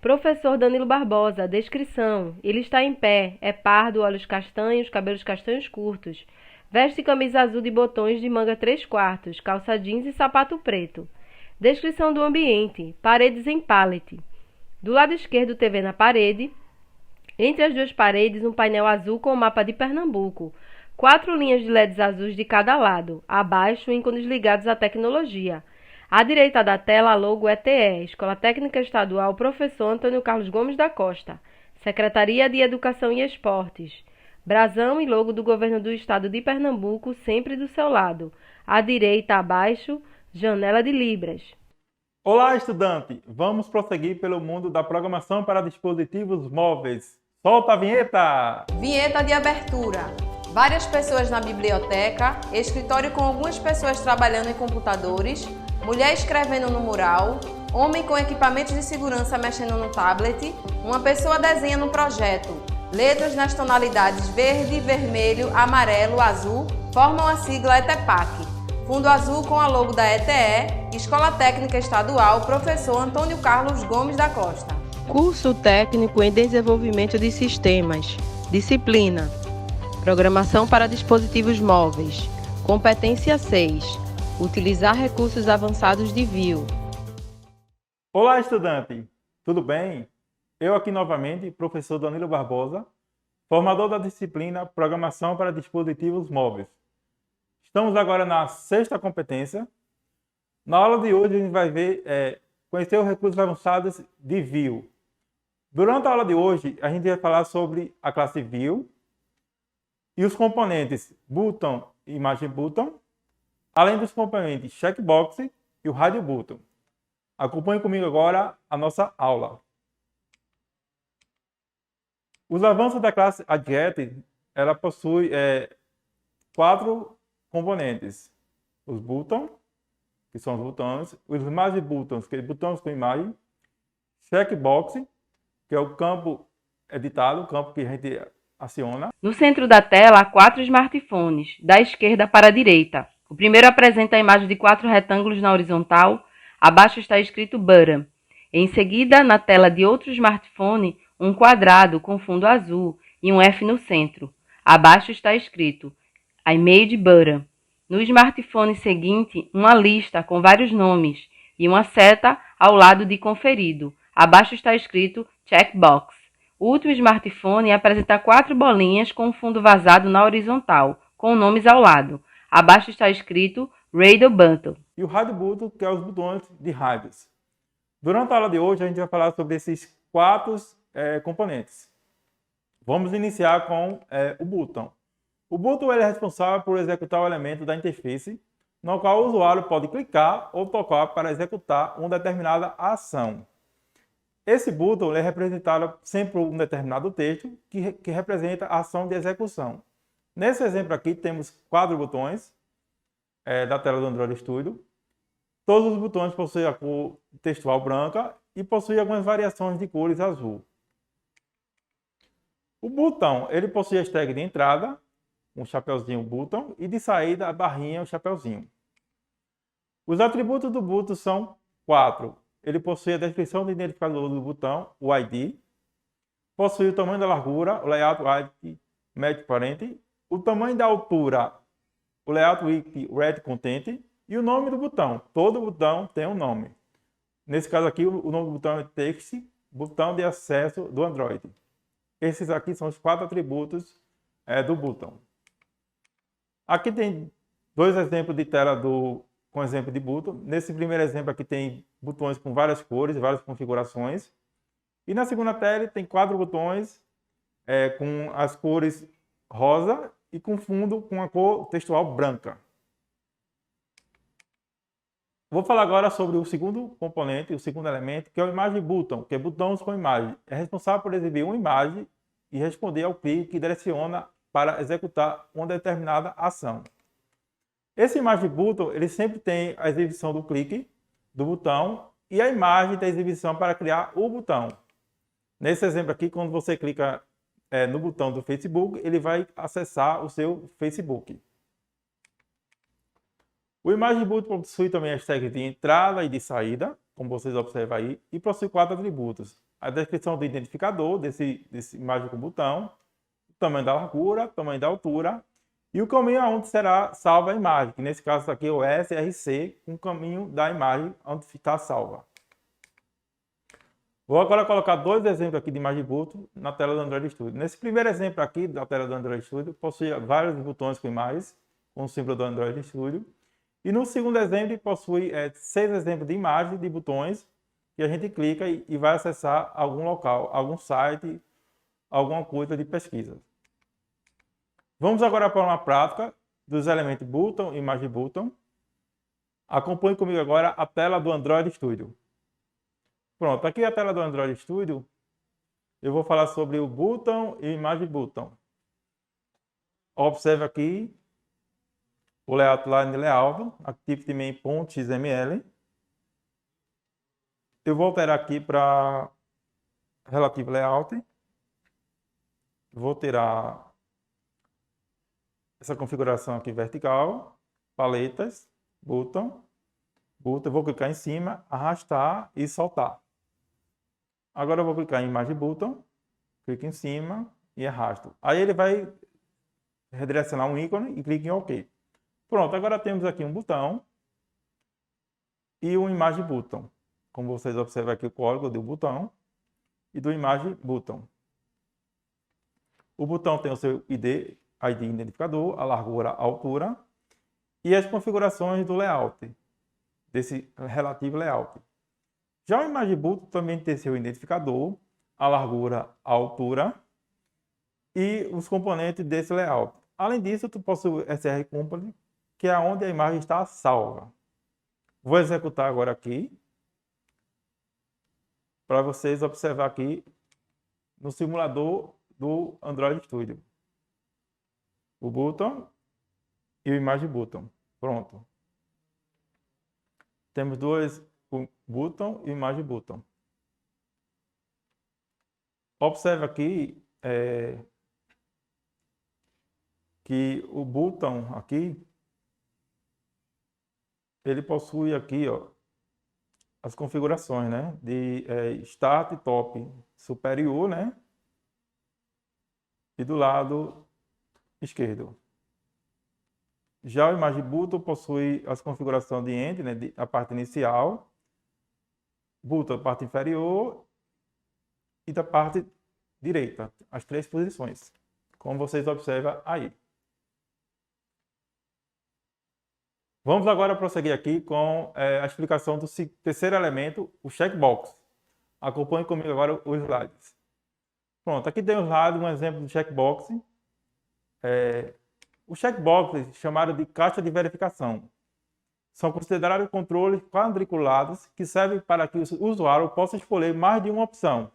Professor Danilo Barbosa, descrição. Ele está em pé, é pardo, olhos castanhos, cabelos castanhos curtos. Veste camisa azul de botões de manga 3/4, calça jeans e sapato preto. Descrição do ambiente. Paredes em pallet. Do lado esquerdo, TV na parede. Entre as duas paredes, um painel azul com o mapa de Pernambuco. 4 linhas de LEDs azuis de cada lado. Abaixo, ícones ligados à tecnologia. À direita da tela, a logo ETE, Escola Técnica Estadual Professor Antônio Carlos Gomes da Costa, Secretaria de Educação e Esportes. Brasão e logo do Governo do Estado de Pernambuco, sempre do seu lado. À direita, abaixo, janela de Libras. Olá, estudante! Vamos prosseguir pelo mundo da programação para dispositivos móveis. Solta a vinheta! Vinheta de abertura. Várias pessoas na biblioteca, escritório com algumas pessoas trabalhando em computadores, mulher escrevendo no mural, homem com equipamentos de segurança mexendo no tablet, uma pessoa desenha no projeto. Letras nas tonalidades verde, vermelho, amarelo, azul formam a sigla ETEPAC. Fundo azul com a logo da ETE, Escola Técnica Estadual Professor Antônio Carlos Gomes da Costa. Curso técnico em desenvolvimento de sistemas. Disciplina: Programação para dispositivos móveis. Competência 6. Utilizar recursos avançados de VIO. Olá, estudante! Tudo bem? Eu aqui novamente, professor Danilo Barbosa, formador da disciplina Programação para Dispositivos Móveis. Estamos agora na 6ª competência. Na aula de hoje a gente vai ver, conhecer os recursos avançados de VIO. Durante a aula de hoje a gente vai falar sobre a classe VIO e os componentes Button e Imagem Button, além dos componentes Checkbox e o Radio Button. Acompanhe comigo agora a nossa aula. Os avanços da classe Adjet, ela possui 4 componentes. Os Button, que são os botões, os Image Buttons, que são botões com imagem, Checkbox, que é o campo editado, o campo que a gente aciona. No centro da tela há 4 smartphones, da esquerda para a direita. O primeiro apresenta a imagem de 4 retângulos na horizontal, abaixo está escrito Button. Em seguida, na tela de outro smartphone, um quadrado com fundo azul e um F no centro. Abaixo está escrito I made Button. No smartphone seguinte, uma lista com vários nomes e uma seta ao lado de conferido. Abaixo está escrito Checkbox. O último smartphone apresenta 4 bolinhas com fundo vazado na horizontal, com nomes ao lado. Abaixo está escrito Radio Button. E o Radio Button, que é os botões de rádios. Durante a aula de hoje a gente vai falar sobre esses 4 componentes. Vamos iniciar com o Button. O Button ele é responsável por executar o elemento da interface, no qual o usuário pode clicar ou tocar para executar uma determinada ação. Esse botão é representado sempre por um determinado texto que representa a ação de execução. Nesse exemplo aqui temos 4 botões da tela do Android Studio. Todos os botões possuem a cor textual branca e possuem algumas variações de cores azul. O botão ele possui as tags de entrada, um chapeuzinho button, e de saída a barrinha, o chapeuzinho. Os atributos do botão são 4. Ele possui a descrição do identificador do botão, o ID. Possui o tamanho da largura, o layout width, match parent. O tamanho da altura, o layout width, red content. E o nome do botão. Todo botão tem um nome. Nesse caso aqui, o nome do botão é text, botão de acesso do Android. Esses aqui são os 4 atributos do botão. Aqui tem 2 exemplos de tela com exemplo de botão. Nesse primeiro exemplo aqui tem botões com várias cores, várias configurações. E na segunda tela tem 4 botões com as cores rosa e com fundo com a cor textual branca. Vou falar agora sobre o segundo componente, o segundo elemento, que é o Image Button, que é botões com imagem. É responsável por exibir uma imagem e responder ao clique que direciona para executar uma determinada ação. Esse Image Button, ele sempre tem a exibição do clique do botão e a imagem da exibição para criar o botão. Nesse exemplo aqui, quando você clica no botão do Facebook, ele vai acessar o seu Facebook. O Image Button possui também as tags de entrada e de saída, como vocês observam aí, e possui 4 atributos. A descrição do identificador desse imagem com botão, o tamanho da largura, o tamanho da altura e o caminho aonde será salva a imagem, que nesse caso aqui é o SRC, com o caminho da imagem onde está salva. Vou agora colocar 2 exemplos aqui de imagem botão na tela do Android Studio. Nesse primeiro exemplo aqui da tela do Android Studio, possui vários botões com imagens, com o símbolo do Android Studio. E no segundo exemplo, possui 6 exemplos de imagens de botões que a gente clica e vai acessar algum local, algum site, alguma coisa de pesquisa. Vamos agora para uma prática dos elementos botão e imagem botão. Acompanhe comigo agora a tela do Android Studio. Pronto, aqui é a tela do Android Studio. Eu vou falar sobre o botão e imagem botão. Observe aqui o layout line layout, activity main.xml. Eu vou alterar aqui para relativo layout. Vou tirar essa configuração aqui vertical, paletas, botão, vou clicar em cima, arrastar e soltar. Agora eu vou clicar em imagem botão, clico em cima e arrasto. Aí ele vai redirecionar um ícone e clique em OK. Pronto, agora temos aqui um botão e uma imagem botão. Como vocês observam aqui o código do botão e do imagem botão. O botão tem o seu ID identificador, a largura, a altura e as configurações do layout, desse relativo layout. Já o imagem botão também tem seu identificador, a largura, a altura e os componentes desse layout. Além disso, tu possui o SR Component, que é onde a imagem está salva. Vou executar agora aqui, para vocês observar aqui no simulador do Android Studio. O botão e o imagem botão. Pronto. Temos dois, o botão e imagem botão. Observe aqui que o botão aqui, ele possui aqui, ó, as configurações, né, de start e top superior, né, e do lado esquerdo. Já o imagem botão possui as configurações de end, né, a parte inicial, botão a parte inferior e da parte direita, as 3 posições, como vocês observam aí. Vamos agora prosseguir aqui com a explicação do terceiro elemento, o checkbox. Acompanhe comigo agora os slides. Pronto, aqui tem os lados um exemplo do checkbox. O checkbox, chamado de caixa de verificação, são considerados controles quadriculados que servem para que o usuário possa escolher mais de uma opção.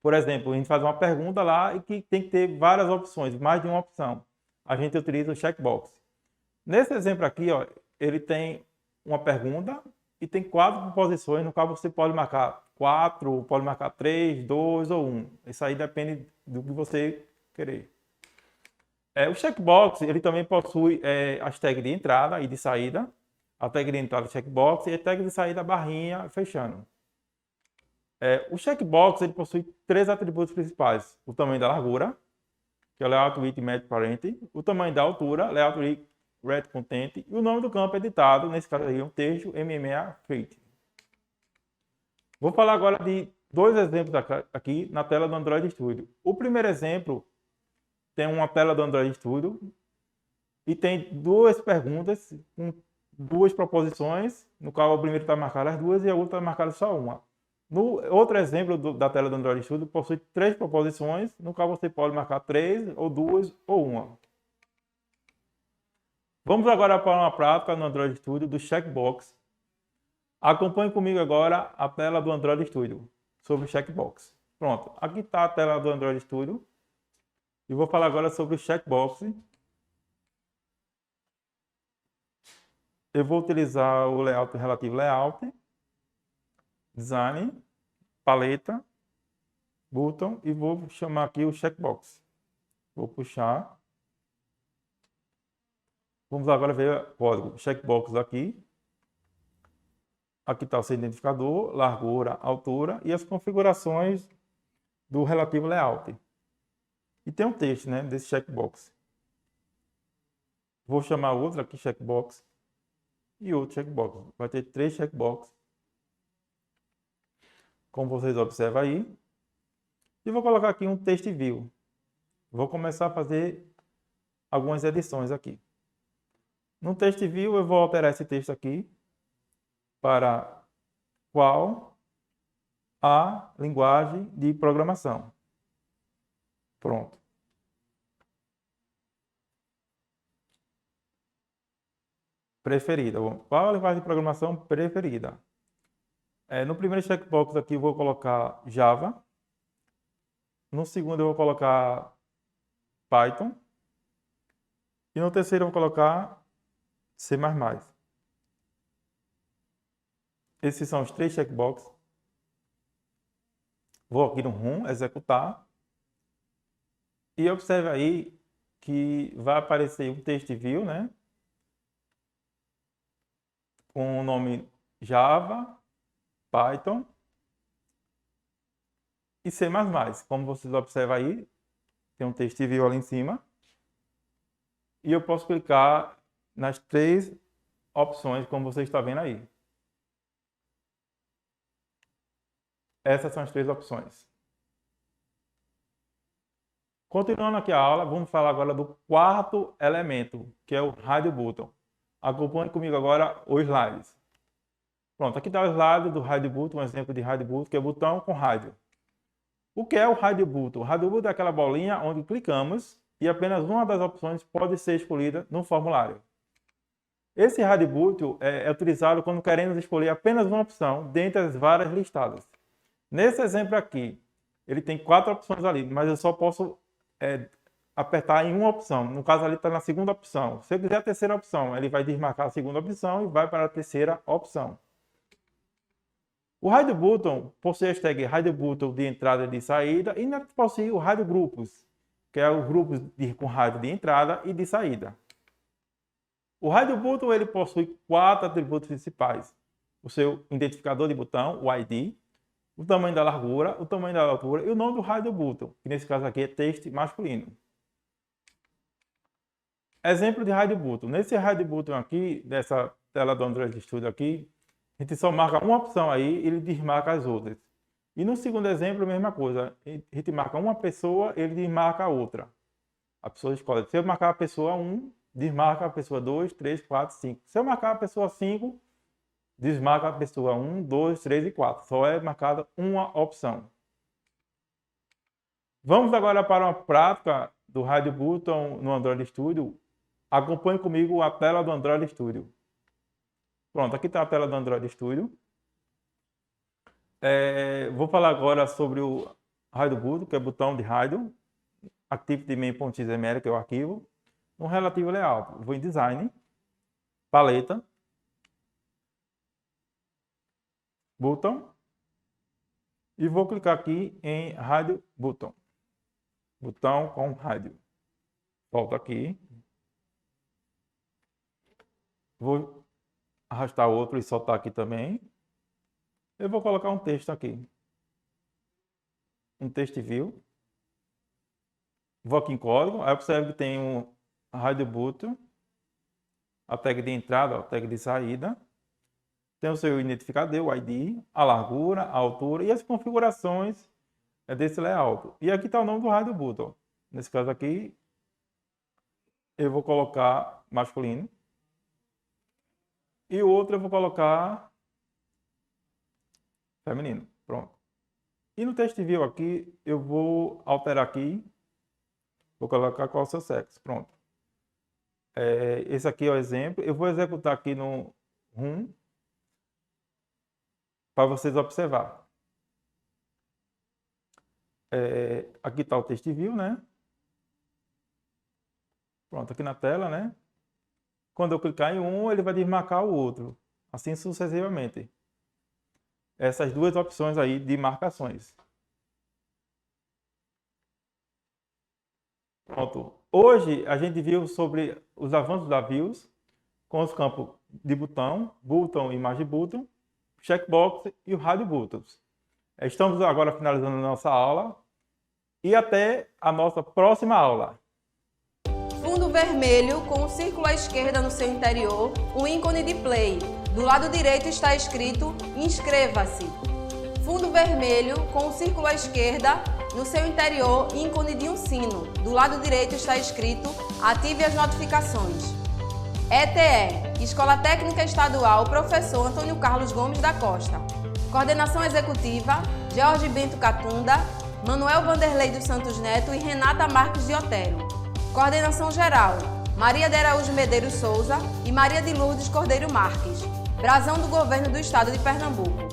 Por exemplo, a gente faz uma pergunta lá e que tem que ter várias opções, mais de uma opção. A gente utiliza o checkbox. Nesse exemplo aqui, ó, ele tem uma pergunta e tem 4 posições, no qual você pode marcar 4, pode marcar 3, 2 ou 1. Isso aí depende do que você querer. O checkbox, ele também possui as tags de entrada e de saída, a tag de entrada checkbox e a tag de saída barrinha fechando. O checkbox, ele possui 3 atributos principais: o tamanho da largura, que é o layout width match parent, o tamanho da altura, layout width red content, e o nome do campo editado, nesse caso aí é um texto MMA Fit. Vou falar agora de 2 exemplos aqui na tela do Android Studio. O primeiro exemplo tem uma tela do Android Studio e tem 2 perguntas com 2 proposições, no qual o primeiro está marcado as 2 e a outra está marcada só uma. No outro exemplo da tela do Android Studio possui 3 proposições, no qual você pode marcar 3 ou 2 ou 1. Vamos agora para uma prática no Android Studio do checkbox. Acompanhe comigo agora a tela do Android Studio sobre o checkbox. Pronto, aqui está a tela do Android Studio. E vou falar agora sobre o checkbox. Eu vou utilizar o layout relativo layout, design, paleta, botão e vou chamar aqui o checkbox. Vou puxar. Vamos agora ver o código checkbox aqui. Aqui está o seu identificador, largura, altura e as configurações do relativo layout. E tem um texto, né, desse checkbox. Vou chamar outro aqui, checkbox, e outro checkbox. Vai ter 3 checkboxes, como vocês observam aí. E vou colocar aqui um text view. Vou começar a fazer algumas edições aqui. No text view eu vou alterar esse texto aqui para qual a linguagem de programação. Pronto. Preferida. Qual a linguagem de programação preferida? No primeiro checkbox aqui eu vou colocar Java. No segundo eu vou colocar Python. E no terceiro eu vou colocar C++. Esses são os 3 checkboxes. Vou aqui no Run, executar. E observe aí que vai aparecer um text view, né? Com o nome Java, Python e C++. Como vocês observam aí, tem um text view ali em cima. E eu posso clicar nas 3 opções, como você está vendo aí. Essas são as 3 opções. Continuando aqui a aula, vamos falar agora do quarto elemento, que é o Hide Button. Acompanhe comigo agora os slides. Pronto, aqui está o slide do Hide Button, um exemplo de Hide Button, que é botão com rádio. O que é o Hide Button? O Hide Button é aquela bolinha onde clicamos e apenas uma das opções pode ser escolhida no formulário. Esse Hide Button é utilizado quando queremos escolher apenas uma opção dentre as várias listadas. Nesse exemplo aqui, ele tem 4 opções ali, mas eu só posso apertar em uma opção. No caso ali está na segunda opção. Se eu quiser a terceira opção, ele vai desmarcar a segunda opção e vai para a terceira opção. O Hide Button possui a hashtag Hide Button de entrada e de saída e ainda possui o Hide Grupos, que é os grupos com raio de entrada e de saída. O Hide Button ele possui 4 atributos principais. O seu identificador de botão, o ID, o tamanho da largura, o tamanho da altura e o nome do Hide Button, que nesse caso aqui é texto masculino. Exemplo de Hide Button. Nesse Hide Button aqui, dessa tela do Android Studio aqui, a gente só marca uma opção aí e ele desmarca as outras. E no segundo exemplo, a mesma coisa. A gente marca uma pessoa, ele desmarca a outra. A pessoa escolhe. Se eu marcar a pessoa 1, desmarca a pessoa 2, 3, 4, 5. Se eu marcar a pessoa 5, desmarca a pessoa 1, 2, 3 e 4. Só é marcada uma opção. Vamos agora para uma prática do Hide Button no Android Studio. Acompanhe comigo a tela do Android Studio. Pronto, aqui está a tela do Android Studio. Vou falar agora sobre o Hide Button, que é o botão de hide, activity-main.xml, que é o arquivo, no relativo layout. Vou em Design, Paleta, Button, e vou clicar aqui em Hide Button. Botão com hide. Volto aqui. Vou arrastar outro e soltar aqui também. Eu vou colocar um texto aqui. Um text view. Vou aqui em código. Aí observe que tem um Hide Button. A tag de entrada, a tag de saída. Tem o seu identificador, o ID, a largura, a altura e as configurações desse layout. E aqui está o nome do Hide Button. Nesse caso aqui, eu vou colocar masculino. E o outro eu vou colocar feminino. Pronto. E no text view aqui, eu vou alterar aqui. Vou colocar qual é o seu sexo. Pronto. Esse aqui é o exemplo. Eu vou executar aqui no Run para vocês observar. Aqui está o text view, né? Pronto, aqui na tela, né? Quando eu clicar em um, ele vai desmarcar o outro. Assim sucessivamente. Essas duas opções aí de marcações. Pronto. Hoje a gente viu sobre os avanços da Views com os campos de botão, button e imagem button. checkbox e o rádio Bluetooth. Estamos agora finalizando a nossa aula e até a nossa próxima aula. Fundo vermelho com um círculo à esquerda no seu interior, um ícone de play. Do lado direito está escrito Inscreva-se. Fundo vermelho com um círculo à esquerda, no seu interior, ícone de um sino. Do lado direito está escrito Ative as notificações. ETE, Escola Técnica Estadual Professor Antônio Carlos Gomes da Costa. Coordenação Executiva, Jorge Bento Catunda, Manuel Vanderlei dos Santos Neto e Renata Marques de Otero. Coordenação Geral, Maria de Araújo Medeiros Souza e Maria de Lourdes Cordeiro Marques. Brasão do Governo do Estado de Pernambuco.